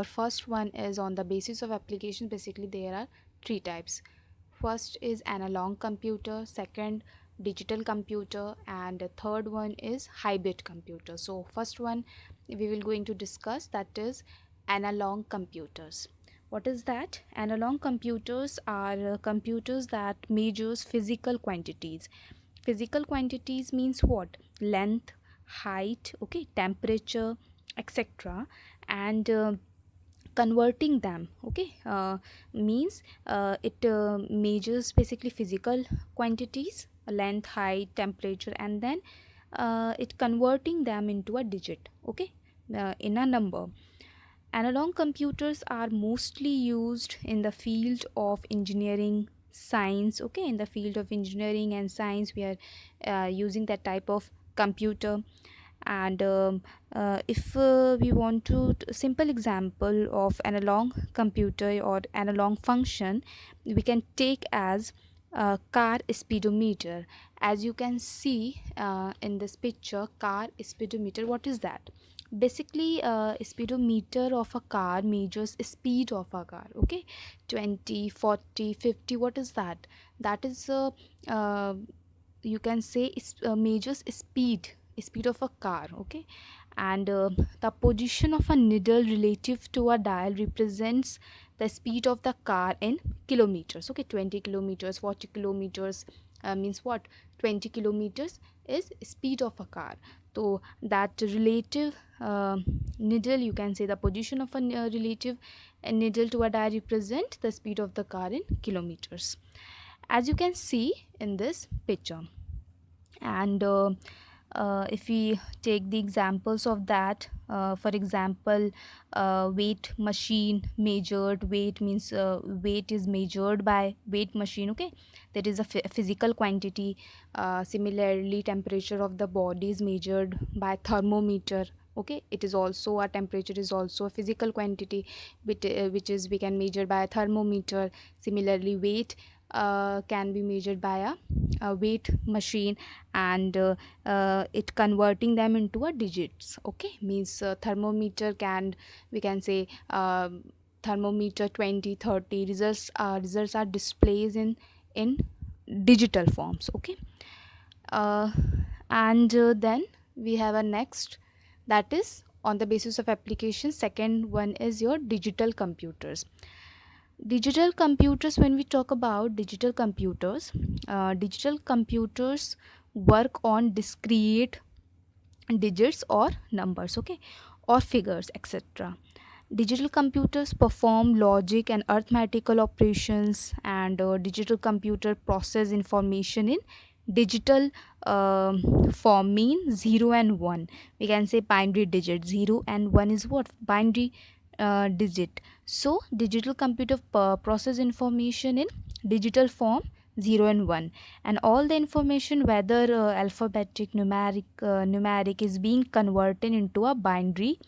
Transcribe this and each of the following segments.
your first one is on the basis of application. Basically there are three types. First is analog computer, second digital computer, and the third one is hybrid computer. So first one we will going to discuss, that is analog computers. What is that? Analog computers are computers that measures physical quantities. Physical quantities means what? Length, height, okay, temperature, etc. And converting them, okay, means it measures basically physical quantities, length, height, temperature, and then it converting them into a digit, okay, in a number. Analog computers are mostly used in the field of engineering, science, okay, in the field of engineering and science we are using that type of computer. And if we want to simple example of analog computer or analog function, we can take as car speedometer. As you can see in this picture, car speedometer, what is that? Basically speedometer of a car measures speed of a car, okay, 20, 40, 50. What is that? That is uh, you can say measures speed of a car, okay. And the position of a needle relative to a dial represents the speed of the car in kilometers, okay. 20 kilometers, 40 kilometers means what? 20 kilometers is speed of a car. So that relative needle, you can say the position of a relative needle to a dial represent the speed of the car in kilometers, as you can see in this picture. And if we take the examples of that, for example, weight machine measured. Weight means weight is measured by weight machine, okay. That is a physical quantity. Similarly, temperature of the body is measured by thermometer, okay. It is also a temperature is also a physical quantity which is we can measure by a thermometer. Similarly, weight can be measured by a weight machine, and it converting them into a digits, okay. Means thermometer can, we can say thermometer 20, 30. Results are displayed in digital forms, okay. uh, and then we have a next, that is on the basis of application. Second one is your digital computers. Digital computers, when we talk about digital computers work on discrete digits or numbers, okay, or figures, etc. Digital computers perform logic and arithmetical operations, and digital computer process information in digital form, mean 0 and 1. We can say binary digit. 0 and 1 is what? Binary digit. So digital computer process information in digital form, 0 and 1, and all the information, whether alphabetic, numeric, is being converted into a binary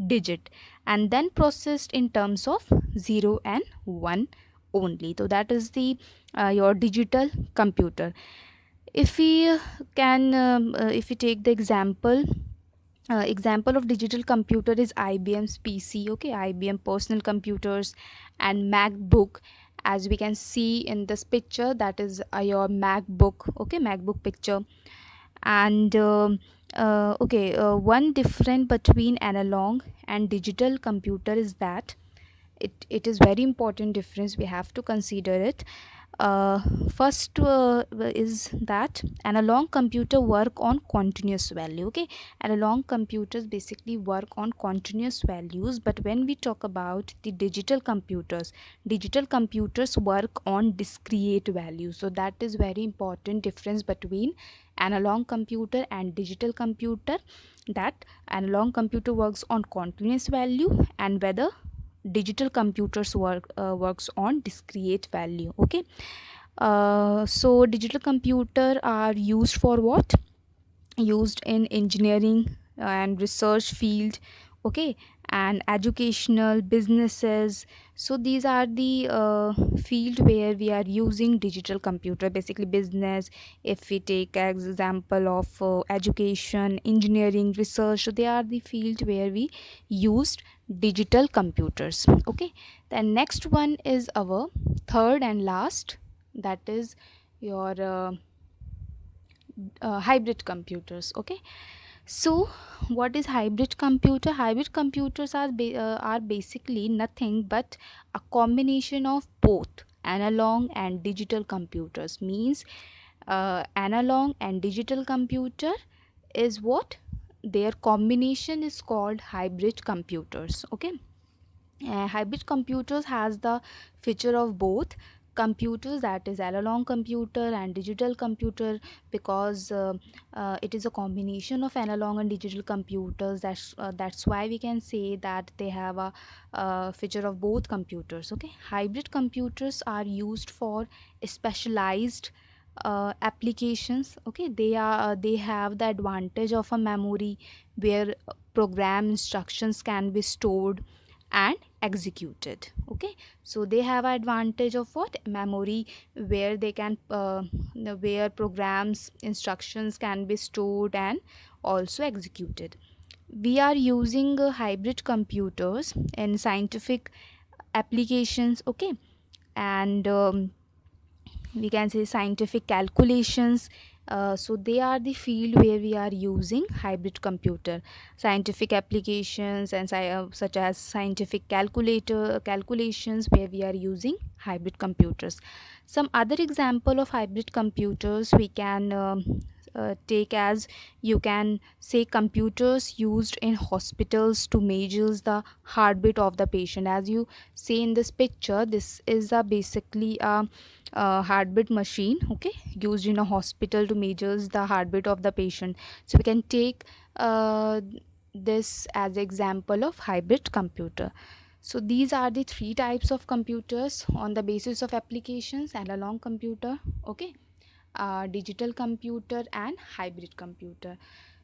digit and then processed in terms of 0 and 1 only. So that is the your digital computer. If we if we take the example of digital computer is IBM's PC, okay, IBM personal computers and MacBook. As we can see in this picture, that is your MacBook, okay, MacBook picture. And okay, one difference between analog and digital computer is that it is very important difference, we have to consider it. uh, First is that analog computer work on continuous value, okay. Analog computers basically work on continuous values, but when we talk about the digital computers work on discrete values. So that is very important difference between analog computer and digital computer, that analog computer works on continuous value, and whether digital computers works on discrete value, okay. So digital computer are used for what? Used in engineering and research field, okay. and educational businesses. So these are the field where we are using digital computer, basically business. If we take example of education, engineering, research, so they are the field where we used digital computers. Okay, the next one is our third and last, that is your hybrid computers. Okay, so what is hybrid computer? Hybrid computers are basically nothing but a combination of both analog and digital computers. Means analog and digital computer is what their combination is called hybrid computers. Okay, hybrid computers has the feature of both computers, that is analog computer and digital computer, because it is a combination of analog and digital computers. That's why we can say that they have a feature of both computers. Okay, hybrid computers are used for specialized applications. Okay, they have the advantage of a memory where program instructions can be stored and executed. Okay, so they have advantage of what memory, where they can where programs instructions can be stored and also executed. We are using hybrid computers in scientific applications. Okay, and we can say scientific calculations. So they are the field where we are using hybrid computer, scientific applications, and such as scientific calculations, where we are using hybrid computers. Some other example of hybrid computers we can take as, you can say, computers used in hospitals to measure the heartbeat of the patient. As you see in this picture, this is a basically a heartbeat machine. Okay, used in a hospital to measures the heartbeat of the patient. So we can take this as example of hybrid computer. So these are the three types of computers on the basis of applications: analog computer, okay, digital computer, and hybrid computer.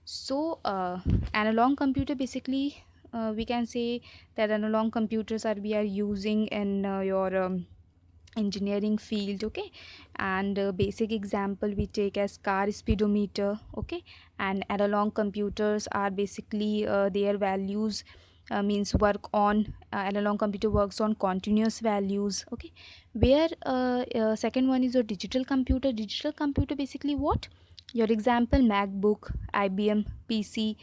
So analog computer, basically we can say that analog computers are we are using in your engineering field. Okay, and basic example we take as car speedometer. Okay, and analog computers are basically their values means work on analog computer works on continuous values. Okay, where second one is your digital computer. Digital computer, basically what, your example MacBook, IBM PC,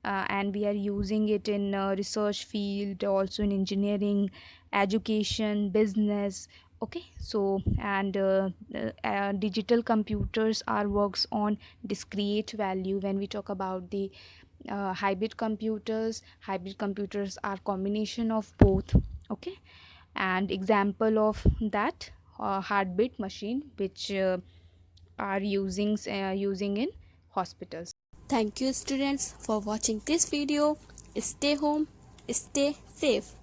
and we are using it in research field, also in engineering, education, business. Okay, so and digital computers are works on discrete value. When we talk about the hybrid computers are combination of both. Okay, and example of that heartbeat machine, which are using in hospitals. Thank you students for watching this video. Stay home, stay safe.